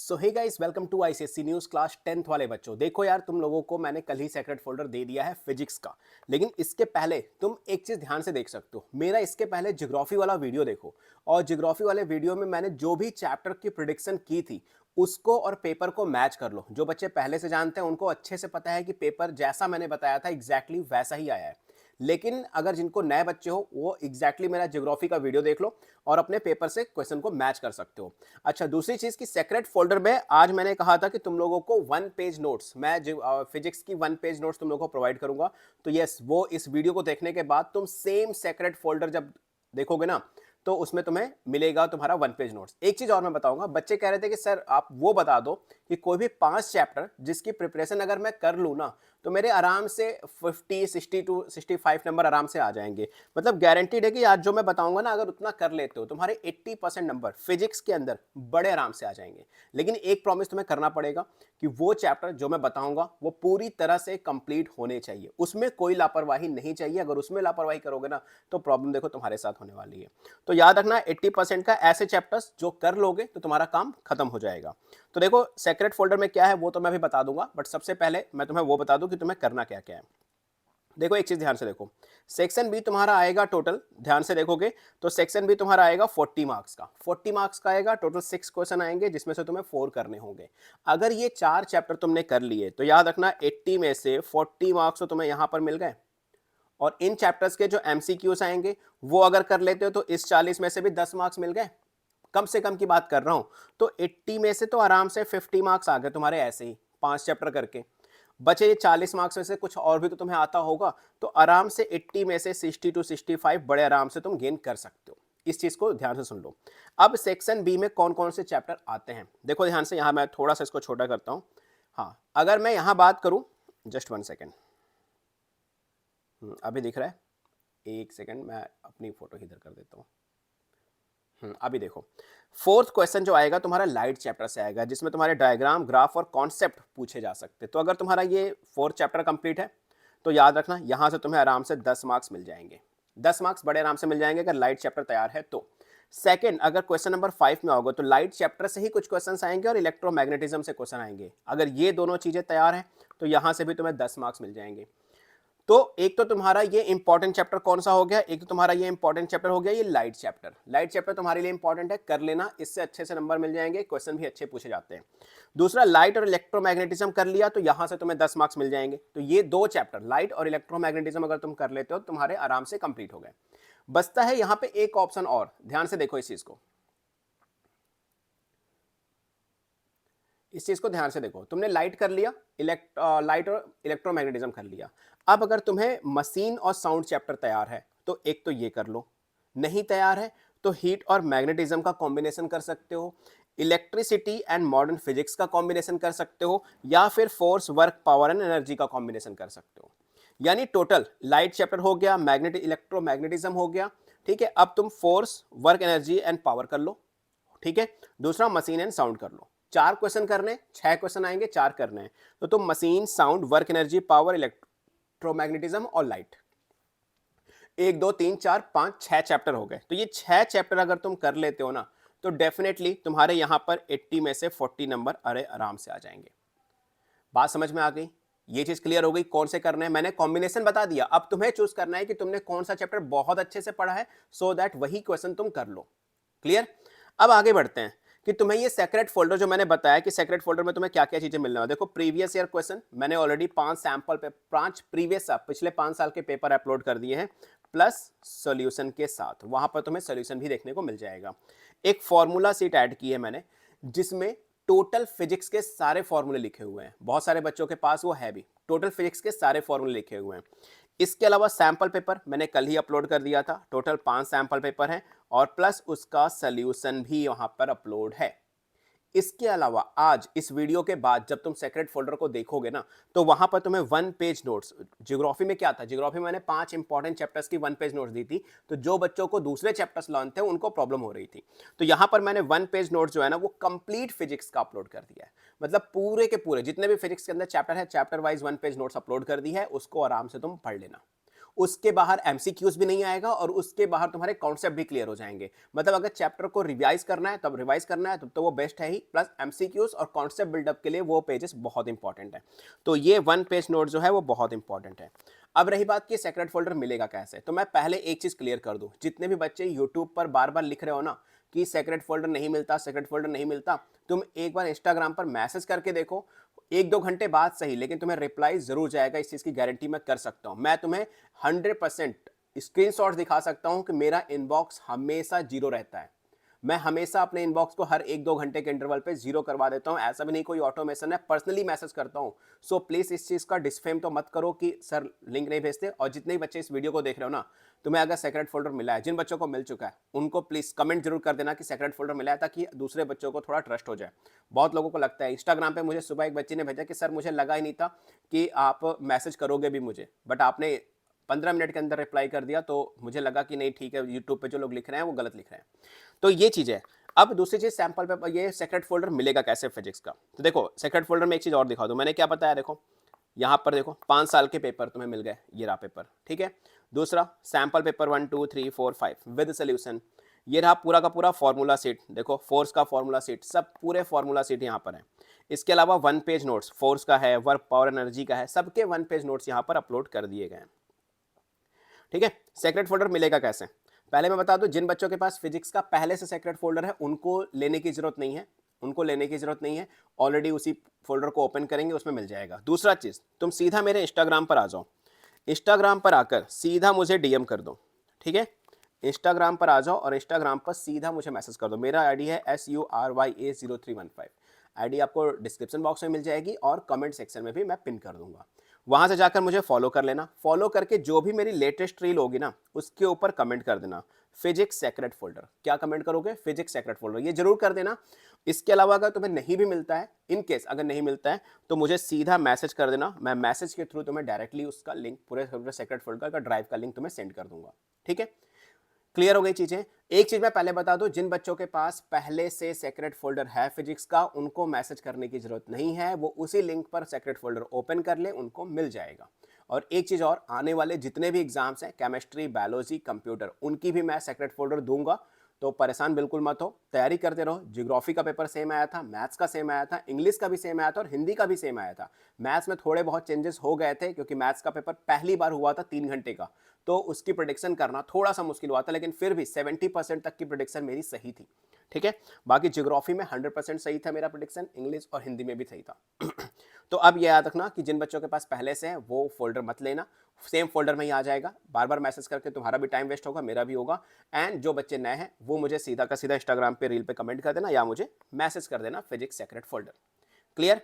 So hey guys, welcome to ICSC news class 10th वाले बच्चों। देखो यार, तुम लोगों को मैंने कल ही सेक्रेट फोल्डर दे दिया है फिजिक्स का। लेकिन इसके पहले तुम एक चीज़ ध्यान से देख सकते हो। मेरा इसके पहले ज्योग्राफी वाला वीडियो देखो, और ज्योग्राफी वाले वीडियो में मैंने जो भी चैप्टर की प्रिडिक्शन की थी उसको और पेपर को मैच कर लो। जो बच्चे पहले से जानते हैं उनको अच्छे से पता है कि पेपर जैसा मैंने बताया था एग्जैक्टली वैसा ही आया है। लेकिन अगर जिनको नए बच्चे हो वो एग्जैक्टली मेरा ज्योग्राफी का वीडियो देख लो और अपने पेपर से क्वेश्चन को मैच कर सकते हो। अच्छा, दूसरी चीज की सेक्रेट फोल्डर में आज मैंने कहा था कि तुम लोगों को 1 पेज नोट्स, मैं फिजिक्स की 1 पेज नोट्स तुम लोगों को प्रोवाइड करूंगा। तो यस, वो इस वीडियो को देखने के बाद तुम सेम सेक्रेट फोल्डर जब देखोगे ना, तो उसमें तुम्हें मिलेगा तुम्हारा 1 पेज नोट्स। एक चीज और मैं बताऊंगा, बच्चे कह रहे थे कि सर आप वो बता दो कि कोई भी 5 चैप्टर जिसकी प्रिपरेशन अगर मैं कर लूँ ना, तो मेरे आराम से 50 60 to 65 नंबर आराम से आ जाएंगे। मतलब गारंटीड है कि आज जो मैं बताऊंगा ना, अगर उतना कर लेते हो तुम्हारे 80% नंबर फिजिक्स के अंदर बड़े आराम से आ जाएंगे। लेकिन एक प्रॉमिस तुम्हें करना पड़ेगा कि वो चैप्टर जो मैं बताऊंगा वो पूरी तरह से कंप्लीट होने चाहिए, उसमें कोई लापरवाही नहीं चाहिए। अगर उसमें लापरवाही करोगे ना, तो प्रॉब्लम देखो तुम्हारे साथ होने वाली है। तो याद रखना, 80% का ऐसे चैप्टर्स जो कर लोगे तो तुम्हारा काम खत्म हो जाएगा। तो देखो सेक्रेट फोल्डर में क्या है वो तो मैं भी बता दूंगा, बट सबसे पहले मैं तुम्हें वो बता दूं कि तुम्हें करना क्या क्या है। देखो एक चीज ध्यान से देखो, सेक्शन बी तुम्हारा आएगा टोटल, ध्यान से देखोगे तो सेक्शन बी तुम्हारा आएगा 40 मार्क्स का। 40 मार्क्स का आएगा, टोटल 6 क्वेश्चन आएंगे जिसमें से तुम्हें 4 करने होंगे। अगर ये 4 चैप्टर तुमने कर लिए तो याद रखना 80 में से 40 मार्क्स तो तुम्हें यहां पर मिल गए। और इन चैप्टर्स के जो एमसीक्यूज आएंगे वो अगर कर लेते हो तो इस 40 में से भी 10 मार्क्स मिल गए। कम से कम की बात कर रहा हूं, तो 80 में से तो आराम से 50 मार्क्स आ गए तुम्हारे, ऐसे ही 5 चैप्टर करके। बचे ये 40 मार्क्स में से कुछ और भी तो तुम्हें आता होगा, तो आराम से 80 में से 60 to 65 बड़े आराम से तुम गेन कर सकते हो। इस चीज को ध्यान से सुन लो। अब सेक्शन बी में कौन कौन से चैप्टर आते हैं देखो ध्यान से, यहां मैं थोड़ा सा इसको छोटा करता हूं। हाँ, अगर मैं यहां बात करूं, जस्ट 1 सेकेंड, अभी दिख रहा है? एक सेकेंड, मैं अपनी फोटो इधर कर देता हूँ। अभी देखो, फोर्थ क्वेश्चन जो आएगा तुम्हारा लाइट चैप्टर से आएगा, जिसमें तुम्हारे डायग्राम, ग्राफ और कॉन्सेप्ट पूछे जा सकते हैं। तो अगर तुम्हारा ये फोर्थ चैप्टर कंप्लीट है तो याद रखना यहां से तुम्हें आराम से 10 मार्क्स मिल जाएंगे। 10 मार्क्स बड़े आराम से मिल जाएंगे अगर लाइट चैप्टर तैयार है तो। सेकंड, अगर क्वेश्चन नंबर 5 में आओगे तो लाइट चैप्टर से ही कुछ क्वेश्चन आएंगे और इलेक्ट्रोमैग्नेटिज्म से क्वेश्चन आएंगे। अगर ये दोनों चीजें तैयार हैं तो यहां से भी तुम्हें 10 मार्क्स मिल जाएंगे। तो एक तो तुम्हारा ये इंपॉर्टेंट चैप्टर कौन सा हो गया, एक तो तुम्हारा ये इंपॉर्टेंट चैप्टर हो गया ये लाइट चैप्टर। लाइट चैप्टर तुम्हारे लिए इंपॉर्टेंट है, कर लेना, इससे अच्छे से नंबर मिल जाएंगे, क्वेश्चन भी अच्छे पूछे जाते हैं। दूसरा, लाइट और इलेक्ट्रोमैग्नेटिज्म कर लिया तो यहां से तुम्हें 10 मार्क्स मिल जाएंगे। तो ये 2 चैप्टर लाइट और इलेक्ट्रोमैग्नेटिज्म अगर तुम कर लेते हो तुम्हारे आराम से कंप्लीट हो गए। बचता है यहां पे एक ऑप्शन और, ध्यान से देखो इस चीज को, इस चीज को ध्यान से देखो। तुमने लाइट कर लिया, लाइट और इलेक्ट्रोमैग्नेटिज्म कर लिया। अब अगर तुम्हें मशीन और साउंड चैप्टर तैयार है तो एक तो ये कर लो, नहीं तैयार है तो हीट और मैग्नेटिज्म का कॉम्बिनेशन कर सकते हो, इलेक्ट्रिसिटी एंड मॉडर्न फिजिक्स का कॉम्बिनेशन कर सकते हो, या फिर force, work, power and energy का कॉम्बिनेशन कर सकते हो। यानी टोटल लाइट चैप्टर हो गया, मैग्नेटिक इलेक्ट्रोमैग्नेटिज्म हो गया, ठीक है। अब तुम force, work, energy and power कर लो, ठीक है। दूसरा मशीन एंड साउंड कर लो। 4 क्वेश्चन करने, 6 क्वेश्चन आएंगे, 4 करने हैं। तो तुम machine, sound, work, energy, power, electromagnetism और लाइट, 1 2 3 4 5 6 चैप्टर हो गए। तो ये 6 चैप्टर अगर तुम कर लेते हो ना, तो डेफिनेटली तुम्हारे यहां पर 80 में से 40 नंबर अरे आराम से आ जाएंगे। बात समझ में आ गई? ये चीज क्लियर हो गई कौन से करने हैं, मैंने कॉम्बिनेशन बता दिया। अब तुम्हें चूज करना है कि तुमने कौन सा चैप्टर बहुत अच्छे से पढ़ा है, सो दैट वही क्वेश्चन तुम कर लो। क्लियर? अब आगे बढ़ते हैं कि तुम्हें ये सेक्रेट फोल्डर जो मैंने बताया कि सेक्रेट फोल्डर में तुम्हें क्या क्या चीजें मिलने वाली। देखो, प्रीवियस ईयर क्वेश्चन मैंने ऑलरेडी 5 सैंपल पे 5 प्रीवियस पिछले 5 साल के पेपर अपलोड कर दिए हैं, प्लस सॉल्यूशन के साथ। वहां पर तुम्हें सॉल्यूशन भी देखने को मिल जाएगा। एक फॉर्मूला सीट ऐड की है मैंने, जिसमें टोटल फिजिक्स के सारे फॉर्मूले लिखे हुए हैं। बहुत सारे बच्चों के पास वो है भी, टोटल फिजिक्स के सारे फॉर्मूले लिखे हुए हैं। इसके अलावा सैंपल पेपर मैंने कल ही अपलोड कर दिया था, टोटल 5 सैंपल पेपर हैं, और प्लस उसका सॉल्यूशन भी वहां पर अपलोड है। इसके अलावा आज इस वीडियो के बाद जब तुम सेक्रेट फोल्डर को देखोगे ना, तो वहां पर तुम्हें 1 पेज नोट्स, ज्योग्राफी में क्या था, ज्योग्राफी में मैंने 5 इंपॉर्टेंट चैप्टर्स की 1 पेज नोट्स दी थी। तो जो बच्चों को दूसरे चैप्टर्स लर्न थे उनको प्रॉब्लम हो रही थी, तो यहां पर मैंने 1 पेज नोट्स जो है ना वो कंप्लीट फिजिक्स का अपलोड कर दिया है। मतलब पूरे के पूरे जितने भी फिजिक्स के अंदर चैप्टर है, chapter wise 1 page notes upload कर दी है, उसको आराम से तुम पढ़ लेना। उसके बाहर एमसीक्यूज भी नहीं आएगा और उसके बाहर तुम्हारे कॉन्सेप्ट भी क्लियर हो जाएंगे। मतलब अगर चैप्टर को रिवाइज करना है तब रिवाइज करना है तब तो वो बेस्ट है ही, प्लस एमसीक्यूज और कॉन्सेप्ट बिल्डअप के लिए वो पेजेस बहुत इंपॉर्टेंट है। तो ये 1 पेज नोट जो है वो बहुत इंपॉर्टेंट है। अब रही बात कि सेक्रेट फोल्डर मिलेगा कैसे, तो मैं पहले एक चीज क्लियर कर दूं, जितने भी बच्चे यूट्यूब पर बार बार लिख रहे हो ना कि सेक्रेट फोल्डर नहीं मिलता, सेक्रेट फोल्डर नहीं मिलता, तुम एक बार इंस्टाग्राम पर मैसेज करके देखो, 1-2 घंटे बाद सही लेकिन तुम्हें रिप्लाई जरूर जाएगा, इस चीज की गारंटी मैं कर सकता हूं। मैं तुम्हें 100% स्क्रीनशॉट दिखा सकता हूं कि मेरा इनबॉक्स हमेशा जीरो रहता है। मैं हमेशा अपने इनबॉक्स को हर 1-2 घंटे के इंटरवल पे जीरो करवा देता हूं, ऐसा भी नहीं कोई ऑटोमेशन है, पर्सनली मैसेज करता हूं। सो प्लीज इस चीज का डिस्फेम तो मत करो कि सर लिंक नहीं भेजते। और जितने भी बच्चे इस वीडियो को देख रहे हो ना, तुम्हें अगर सेक्रेट फोल्डर मिला है, जिन बच्चों को मिल चुका है उनको प्लीज कमेंट जरूर कर देना कि सेक्रेट फोल्डर मिला है, ताकि दूसरे बच्चों को थोड़ा ट्रस्ट हो जाए। बहुत लोगों को लगता है, इंस्टाग्राम पे मुझे सुबह एक बच्ची ने भेजा कि सर मुझे लगा ही नहीं था कि आप मैसेज करोगे भी मुझे, बट आपने 15 मिनट के अंदर रिप्लाई कर दिया, तो मुझे लगा कि नहीं ठीक है, यूट्यूब पे जो लोग लिख रहे हैं वो गलत लिख रहे हैं। तो ये चीज है। अब दूसरी चीज, सैंपल पेपर, ये सेक्रेट फोल्डर मिलेगा कैसे फिजिक्स का, तो देखो सेक्रेट फोल्डर में एक चीज और दिखा दूं, मैंने क्या बताया, देखो यहां पर देखो 5 साल के पेपर तुम्हें मिल गए, ये रहा पेपर, ठीक है। दूसरा सैंपल पेपर 1 2 3 4 5 विद सोल्यूशन, ये रहा पूरा का पूरा फॉर्मूला सीट, देखो फोर्स का फॉर्मूला सीट, सब पूरे फॉर्मूला सीट यहाँ पर है। इसके अलावा 1 पेज नोट्स, फोर्स का है, वर्क पावर एनर्जी का है, सबके 1 पेज नोट्स यहाँ पर अपलोड कर दिए गए हैं, ठीक है। सेक्रेट फोल्डर मिलेगा कैसे, पहले मैं बता दूं, जिन बच्चों के पास फिजिक्स का पहले से सेक्रेट फोल्डर है उनको लेने की जरूरत नहीं है, उनको लेने की जरूरत नहीं है, ऑलरेडी उसी फोल्डर को ओपन करेंगे उसमें मिल जाएगा। दूसरा चीज, तुम सीधा मेरे इंस्टाग्राम पर आ जाओ, इंस्टाग्राम पर आकर सीधा मुझे डीएम कर दो, ठीक है। इंस्टाग्राम पर आ जाओ और इंस्टाग्राम पर सीधा मुझे मैसेज कर दो, मेरा आईडी है SURYA0315, आईडी आपको डिस्क्रिप्शन बॉक्स में मिल जाएगी और कमेंट सेक्शन में भी मैं पिन कर दूंगा। वहां से जाकर मुझे फॉलो कर लेना, फॉलो करके जो भी मेरी लेटेस्ट रील होगी ना उसके ऊपर कमेंट कर देना फिजिक्स सेक्रेट फोल्डर। क्या कमेंट करोगे, फिजिक्स सेक्रेट फोल्डर, ये जरूर कर देना। इसके अलावा अगर तुम्हें नहीं भी मिलता है, इन केस अगर नहीं मिलता है तो मुझे सीधा मैसेज कर देना, मैं मैसेज के थ्रू तुम्हें डायरेक्टली उसका लिंक, पूरे सेक्रेट फोल्डर का ड्राइव का लिंक तुम्हें सेंड कर दूंगा, ठीक है। क्लियर हो गई चीजें। एक चीज मैं पहले बता दूं, जिन बच्चों के पास पहले से सेक्रेट फोल्डर है फिजिक्स का, उनको मैसेज करने की जरूरत नहीं है, वो उसी लिंक पर सेक्रेट फोल्डर ओपन कर ले, उनको मिल जाएगा। और एक चीज और, आने वाले जितने भी एग्जाम्स हैं, केमिस्ट्री, बायोलॉजी, कंप्यूटर, उनकी भी मैं सेक्रेट फोल्डर दूंगा, तो परेशान बिल्कुल मत हो, तैयारी करते रहो। ज्योग्राफी का पेपर सेम आया था, मैथ्स का सेम आया था, इंग्लिश का भी सेम आया था और हिंदी का भी सेम आया था। मैथ्स में थोड़े बहुत चेंजेस हो गए थे क्योंकि मैथ्स का पेपर पहली बार हुआ था 3 घंटे का, तो उसकी प्रोडिक्शन करना थोड़ा सा मुश्किल हुआ था, लेकिन फिर भी 70% तक की प्रोडिक्शन मेरी सही थी, ठीक है। बाकी ज्योग्राफी में 100% सही था मेरा प्रोडिक्शन, इंग्लिश और हिंदी में भी सही था। तो अब ये याद रखना कि जिन बच्चों के पास पहले से है वो फोल्डर मत लेना, सेम फोल्डर में ही आ जाएगा, बार बार मैसेज करके तुम्हारा भी टाइम वेस्ट होगा, मेरा भी होगा। एंड जो बच्चे नए हैं वो मुझे सीधा का सीधा इंस्टाग्राम पे रील पे कमेंट कर देना या मुझे मैसेज कर देना फिजिक्स सेक्रेट फोल्डर। क्लियर।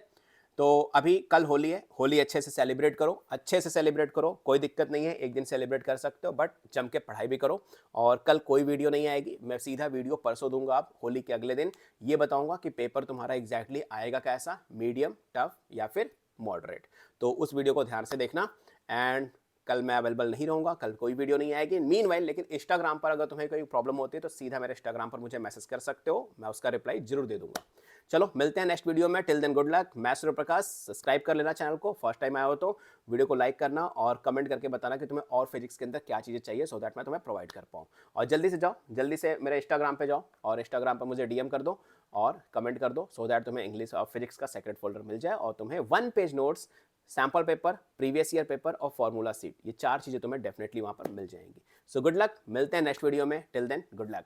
तो अभी कल होली है, होली अच्छे से सेलिब्रेट करो, अच्छे से सेलिब्रेट करो, कोई दिक्कत नहीं है, एक दिन सेलिब्रेट कर सकते हो, बट जम के पढ़ाई भी करो। और कल कोई वीडियो नहीं आएगी, मैं सीधा वीडियो परसों दूंगा, आप होली के अगले दिन ये बताऊंगा कि पेपर तुम्हारा एग्जैक्टली आएगा कैसा, मीडियम, टफ या फिर मॉडरेट। तो उस वीडियो को ध्यान से देखना। एंड कल मैं अवेलेबल नहीं रहूंगा, कल कोई वीडियो नहीं आएगी। मीनवाइल लेकिन इंस्टाग्राम पर अगर तुम्हें कोई प्रॉब्लम होती है तो सीधा मेरे इंस्टाग्राम पर मुझे मैसेज कर सकते हो, मैं उसका रिप्लाई जरूर दे दूंगा। चलो मिलते हैं नेक्स्ट वीडियो में, टिल देन गुड लक। मैं सूर्य प्रकाश, सब्सक्राइब कर लेना चैनल को, फर्स्ट टाइम आया हो तो वीडियो को लाइक करना और कमेंट करके बताना कि तुम्हें और फिजिक्स के अंदर क्या चीज़ें चाहिए, सो दैट मैं तुम्हें प्रोवाइड कर पाऊँ। और जल्दी से जाओ, जल्दी से मेरे इंस्टाग्राम पे जाओ और इंस्टाग्राम पर मुझे डीएम कर दो और कमेंट कर दो, सो दैट तुम्हें इंग्लिश और फिजिक्स का सेक्रेट फोल्डर मिल जाए और तुम्हें 1 page notes, sample paper, previous year paper और फॉर्मूला सीट, ये 4 चीज़ें तुम्हें डेफिनेटली वहाँ पर मिल जाएंगी। सो गुड लक, मिलते हैं नेक्स्ट वीडियो में, टिल देन गुड लक।